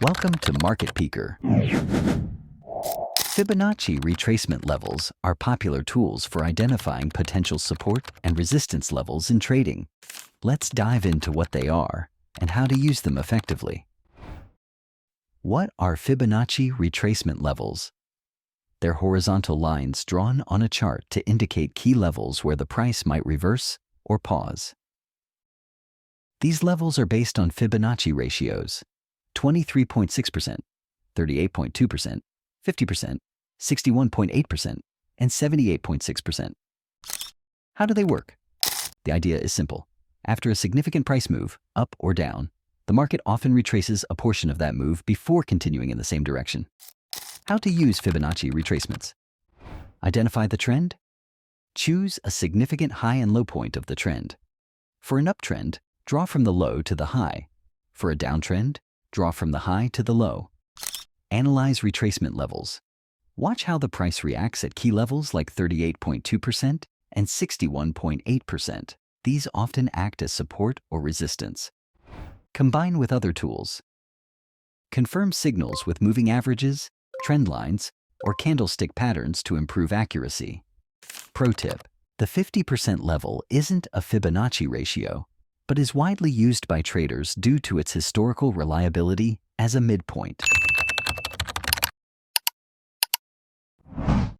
Welcome to Market Peeker. Fibonacci retracement levels are popular tools for identifying potential support and resistance levels in trading. Let's dive into what they are and how to use them effectively. What are Fibonacci retracement levels? They're horizontal lines drawn on a chart to indicate key levels where the price might reverse or pause. These levels are based on Fibonacci ratios: 23.6%, 38.2%, 50%, 61.8%, and 78.6%. How do they work? The idea is simple. After a significant price move, up or down, the market often retraces a portion of that move before continuing in the same direction. How to use Fibonacci retracements? Identify the trend. Choose a significant high and low point of the trend. For an uptrend, draw from the low to the high. For a downtrend, draw from the high to the low. Analyze retracement levels. Watch how the price reacts at key levels like 38.2% and 61.8%. These often act as support or resistance. Combine with other tools. Confirm signals with moving averages, trend lines, or candlestick patterns to improve accuracy. Pro tip: the 50% level isn't a Fibonacci ratio, but is widely used by traders due to its historical reliability as a midpoint.